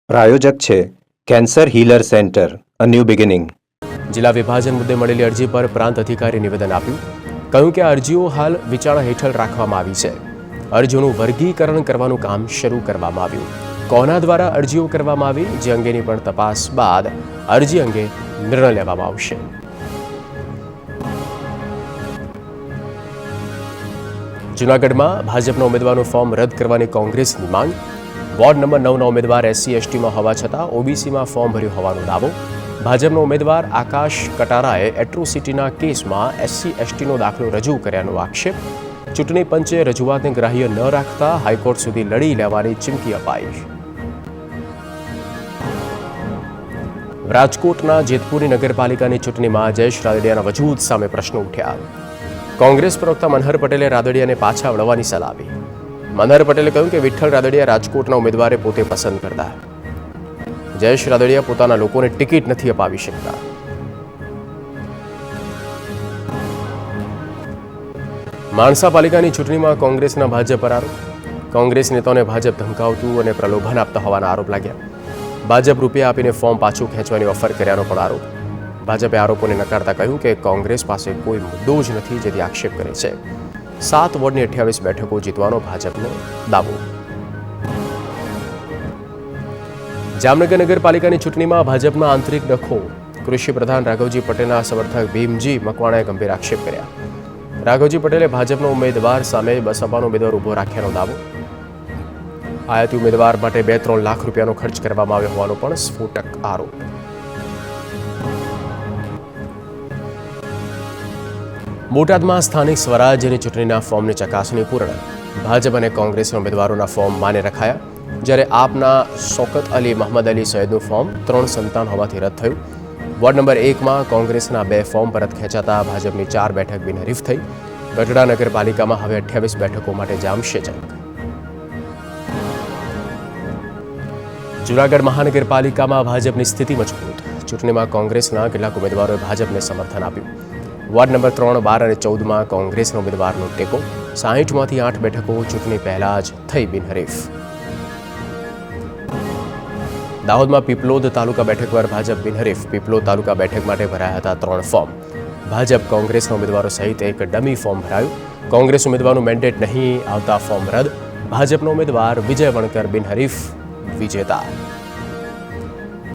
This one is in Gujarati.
પ્રાયોજક છે cancer healer centre a new beginning. જિલ્લા વિભાજન મુદ્દે મળેલી અરજી પર પ્રાંત અધિકારી નિવેદન આપ્યું. કહ્યું કે અરજીઓ હાલ વિચારણા હેઠળ રાખવામાં આવી છે. અરજીઓનું વર્ગીકરણ કરવાનું કામ શરૂ કરવામાં આવ્યું. કોના દ્વારા અરજીઓ કરવામાં આવી જે અંગેની પણ તપાસ બાદ અરજી અંગે નિર્ણય લેવામાં આવશે. જૂનાગઢમાં ભાજપના ઉમેદવારનું ફોર્મ રદ કરવાની કોંગ્રેસની માંગ. વોર્ડ નંબર 9ના ઉમેદવાર SC/STમાં હોવા છતાં OBCમાં ફોર્મ ભર્યું હોવાનો દાવો. ભાજપનો ઉમેદવાર આકાશ કટારાએ એટ્રોસિટીના કેસમાં SC/STનો દાખલો રજૂ કર્યાનો આક્ષેપ. ચૂંટણી પંચે રજૂઆતને ગ્રાહ્ય ન રાખતા હાઈકોર્ટ સુધી લડી લેવાની ચીમકી અપાઈ. રાજકોટના જેતપુરની નગરપાલિકાની ચૂંટણીમાં જયેશ રાદડિયાના વજૂદ સામે પ્રશ્નો ઉઠ્યા. કોંગ્રેસ પ્રવક્તા મનહર પટેલે રાદડિયાને પાછા વળવાની સલાહ આપી. મનહર પટેલે કહ્યું કે વિઠ્ઠલ રાદડિયા રાજકોટના ઉમેદવારે પોતે પસંદ કરતા. જયેશ રાદડિયા પોતાના લોકોને ટિકિટ નથી અપાવી શકતા. માણસા પાલિકાની ચૂંટણીમાં કોંગ્રેસના ભાજપ પર આરોપ. કોંગ્રેસ નેતાઓને ભાજપ ધમકાવતું અને પ્રલોભન આપતા હોવાના આરોપ લાગ્યા. ભાજપ રૂપિયા આપીને ફોર્મ પાછું ખેંચવાની ઓફર કર્યાનો પણ આરોપ. ભાજપે આરોપોને નકારતા કહ્યું કે કોંગ્રેસ પાસે કોઈ મુદ્દો જ નથી, જેથી આક્ષેપ કરે છે. 7 વોર્ડની 28 બેઠકો જીતવાનો ભાજપનો દાવો. જામનગર નગરપાલિકાની ચૂંટણીમાં ભાજપના આંતરિક ડખો. કૃષિ પ્રધાન રાઘવજી પટેલના સમર્થક ભીમજી મકવાણાએ ગંભીર આક્ષેપ કર્યા. રાઘવજી પટેલે ભાજપનો ઉમેદવાર સામે બસપાનો ઉમેદવાર ઉભો રાખ્યાનો દાવો. આયાતી ઉમેદવાર માટે 2-3 લાખ રૂપિયાનો ખર્ચ કરવામાં આવ્યો હોવાનો પણ સ્ફોટક આરોપ. બોટાદમાં સ્થાનિક સ્વરાજ્યની ચૂંટણીના ફોર્મની ચકાસણી પૂર્ણ. ભાજપ અને કોંગ્રેસના ઉમેદવારોના ફોર્મ માને રખાયા. જ્યારે આપના શૌકત અલી મહમદ અલી સૈયદનું ફોર્મ 3 સંતાન હોવાથી રદ થયું. વોર્ડ નંબર 1માં કોંગ્રેસના 2 ફોર્મ પરત ખેંચાતા ભાજપની 4 બેઠક બિનહરીફ થઈ. ગઢડા નગરપાલિકામાં હવે 28 બેઠકો માટે જામશે જંગ. જૂનાગઢ મહાનગરપાલિકામાં ભાજપની સ્થિતિ મજબૂત. ચૂંટણીમાં કોંગ્રેસના કેટલાક ઉમેદવારોએ ભાજપને સમર્થન આપ્યું. વોર્ડ નંબર 3, 12 અને 14માં કોંગ્રેસના ઉમેદવારનો ટેકો. 60માંથી 8 બેઠકો ચૂંટણી પહેલા જ થઈ બિનહરીફ. દાહોદમાં પીપલોદ તાલુકા બેઠક પર ભાજપ બિનહરીફ. પીપલોદ તાલુકા બેઠક માટે ભરાયા હતા 3 ફોર્મ. ભાજપ કોંગ્રેસના ઉમેદવારો સહિત એક ડમી ફોર્મ ભરાયું. કોંગ્રેસ ઉમેદવારનું મેન્ડેટ નહીં આવતા ફોર્મ રદ. ભાજપનો ઉમેદવાર વિજય વણકર બિનહરીફ વિજેતા.